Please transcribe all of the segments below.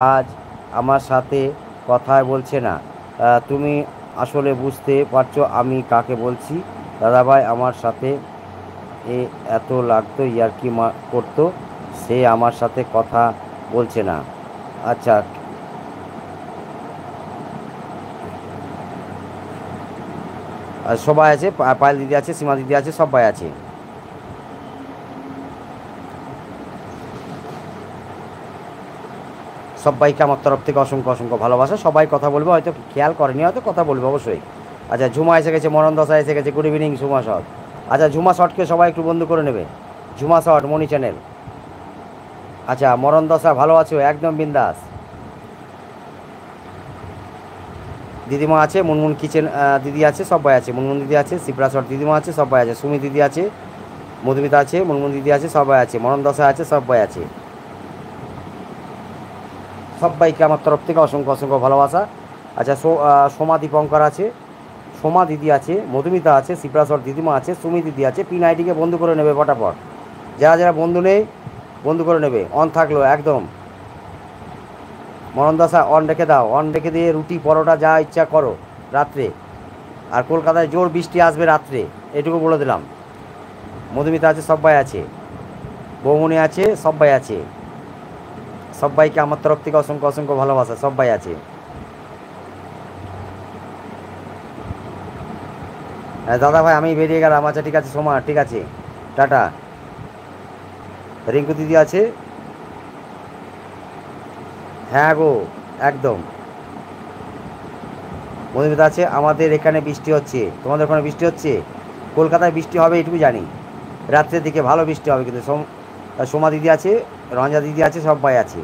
আজ আমার সাথে কথা বলছে না। তুমি আসলে বুঝতে পারছো আমি কাকে বলছি? দাদাভাই আমার সাথে এ এত লাগতো ইয়ার্কি করতো, সে আমার সাথে কথা বলছে না। আচ্ছা, সবাই আছে, পায়েল দিদি আছে, সীমা দিদি আছে, সবাই আছে। সবাইকে আমার তরফ থেকে অসংখ্য অসংখ্য ভালোবাসা। সবাই কথা বলবে, হয়তো খেয়াল করেনি, হয়তো কথা বলবে অবশ্যই। আচ্ছা, ঝুমা এসে গেছে, মরণ দশা এসে গেছে। Good evening Jhuma shot. আচ্ছা, ঝুমা শটকে সবাই একটু বন্ধু করে নেবে। ঝুমা শট মনি চ্যানেল। আচ্ছা, মরণ দশা ভালো আছো? একদম বিন্দাস। দিদিমা আছে, মুনমুন কিচেন দিদি আছে, সবাই আছে। মুনমুন দিদি আছে, শিপ্রা শট দিদিমা আছে, সবাই আছে। সুমি দিদি আছে, মধুমিতা আছে, মুনমুন দিদি আছে, সবাই আছে। মরণ দশা আছে, সবাই আছে। সবাইকে আমার তরফ থেকে অসংখ্য অসংখ্য ভালোবাসা। আচ্ছা, সোমা দীপঙ্কর আছে, সোমা দিদি আছে, মধুমিতা আছে, শিপ্রাসর দিদিমা আছে, সুমি দিদি আছে। পিন আইডিকে বন্ধু করে নেবে ফটাফট। যারা যারা বন্ধু নেই বন্ধু করে নেবে। অন থাকলো একদম। মরণদশা অন রেখে দাও, অন রেখে দিয়ে রুটি পরোটা যা ইচ্ছা করো রাত্রে। আর কলকাতায় জোর বৃষ্টি আসবে রাত্রে, এটুকু বলে দিলাম। মধুমিতা আছে, সবাই আছে। বৌমনি আছে, সবাই আছে। সবাইকে আমার তরফ থেকে অসংখ্য অসংখ্য ভালোবাসা। সবাই আছে। হ্যাঁ দাদা ভাই, আমি বেরিয়ে গেলাম। আচ্ছা ঠিক আছে সোমা, ঠিক আছে, টাটা। রিঙ্কু দিদি আছে। হ্যাঁ গো, একদম। মধুমিতা আছে। আমাদের এখানে বৃষ্টি হচ্ছে, তোমাদের ওখানে বৃষ্টি হচ্ছে? কলকাতায় বৃষ্টি হবে এটুকু জানি, রাত্রের দিকে ভালো বৃষ্টি হবে। কিন্তু সোমা দিদি আছে, রঞ্জা দিদি আছে, সবাই আছে।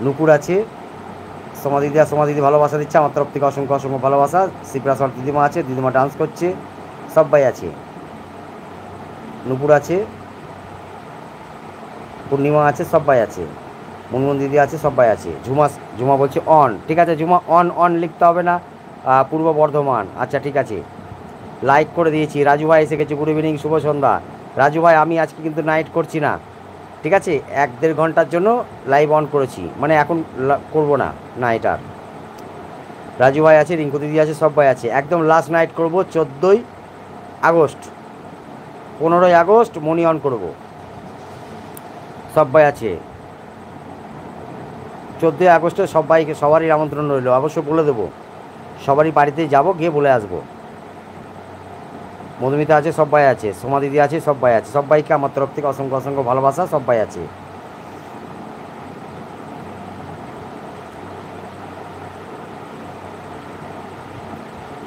নুপুর আছে। সোমা দিদি ভালোবাসা দিচ্ছে, আমার তরফ থেকে অসংখ্য অসংখ্য ভালোবাসা। শিপ্রাসর দিদিমা আছে, দিদিমা ডান্স করছে, সবাই আছে। নুপুর আছে, পূর্ণিমা আছে, সবাই আছে। মুনমুন দিদি আছে, সবাই আছে। ঝুমা বলছে অন, ঠিক আছে ঝুমা, অন অন লিখতে হবে না। পূর্ব বর্ধমান, আচ্ছা ঠিক আছে। লাইক করে দিয়েছি। রাজু ভাই এসে গেছে, গুড ইভিনিং, শুভ সন্ধ্যা। রাজু ভাই আমি আজকে কিন্তু নাইট করছি না, ঠিক আছে? 1-1.5 ঘন্টার জন্য লাইভ অন করেছি, মানে এখন করব না নাইট আর। রাজু ভাই আছে, রিঙ্কু দিদি আছে, সবাই আছে। একদম লাস্ট নাইট করব 14ই আগস্ট। 15ই আগস্ট মনি অন করব, সবাই আছে। 14ই আগস্টে সবাইকে, সবারই আমন্ত্রণ রইল, অবশ্য বলে দেবো। সবারই বাড়িতে যাব, গিয়ে বলে আসবো। মধুমিতা আছে, সবাই আছে। সোমা দিদি আছে, সবাই আছে। সবাইকে আমার তরফ থেকে অসংখ্য অসংখ্য ভালোবাসা। সবাই আছে।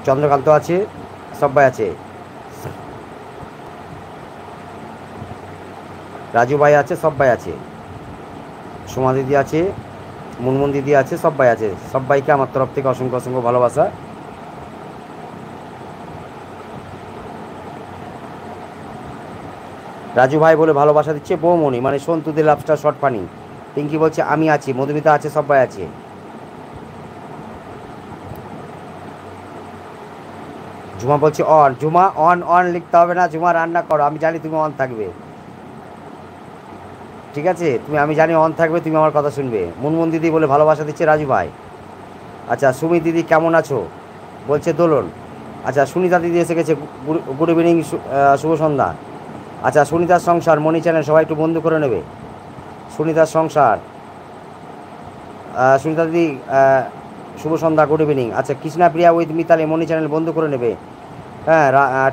চন্দ্রকান্ত আছে, সবাই আছে। রাজু ভাই আছে, সবাই আছে। সোমা দিদি আছে, মুনমুন দিদি আছে, সবাই আছে। সবাইকে আমার তরফ থেকে অসংখ্য অসংখ্য ভালোবাসা। রাজু ভাই বলে ভালোবাসা দিচ্ছে বৌমণি, মানে সন্তুদের লাভস্টার শর্ট পানি। পিঙ্কি বলছে আমি আছি, মধুমিতা আছে, সবাই আছে। ঝুমা বলছে অন, ঝুমা অন অন লিখতে হবে না। ঝুমা রান্না করো, আমি জানি তুমি অন থাকবে, ঠিক আছে? আমি জানি অন থাকবে, তুমি আমার কথা শুনবে। মুনমুন দিদি বলে ভালোবাসা দিচ্ছে রাজু ভাই। আচ্ছা, সুমি দিদি কেমন আছো বলছে দোলন। আচ্ছা, সুনিতা দিদি এসে গেছে, গুড ইভিনিং, শুভ সন্ধ্যা। আচ্ছা, সুনিতার সংসার মনি চ্যানেল, সবাই একটু বন্ধু করে নেবে। সুনিতার সংসার, সুনিতা দিদি, শুভ সন্ধ্যা, গুড ইভিনিং। আচ্ছা, কৃষ্ণা প্রিয়া উইথ মিতালি মনি চ্যানেল বন্ধু করে নেবে। হ্যাঁ,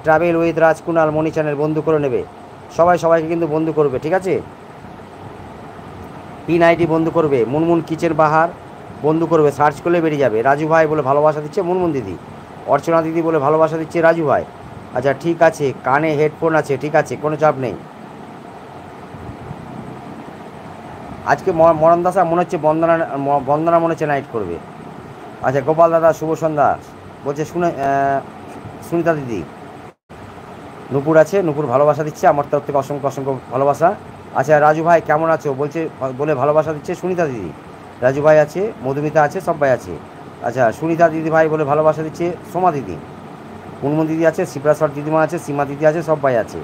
ট্রাভেল উইথ রাজকুনাল মনি চ্যানেল বন্ধু করে নেবে। সবাই সবাইকে কিন্তু বন্ধু করবে, ঠিক আছে? পিন আইডি বন্ধু করবে। মুনমুন কিচেন বাহার বন্ধু করবে, সার্চ করলে বেরিয়ে যাবে। রাজু ভাই বলে ভালোবাসা দিচ্ছে মুনমুন দিদি। অর্চনা দিদি বলে ভালোবাসা দিচ্ছে রাজু ভাই। আচ্ছা ঠিক আছে, কানে হেডফোন আছে, ঠিক আছে, কোনো চাপ নেই। আজকে মরণ দাসা মনে হচ্ছে বন্দনা, বন্দনা মনে হচ্ছে নাইট করবে। আচ্ছা, গোপাল দাদা শুভ সন্ধ্যা বলছে, সুনিতা দিদি। নুপুর আছে, নুপুর ভালোবাসা দিচ্ছে, আমার তরফ থেকে অসংখ্য অসংখ্য ভালোবাসা। আচ্ছা, রাজু ভাই কেমন আছো বলছে, বলে ভালোবাসা দিচ্ছে সুনিতা দিদি। রাজু ভাই আছে, মধুমিতা আছে, সবাই আছে। আচ্ছা, সুনিতা দিদি ভাই বলে ভালোবাসা দিচ্ছে সোমা দিদি। মুনমুন দিদি আছে, শিপ্রাসর দিদিমা আছে, সীমা দিদি আছে, সবাই আছে।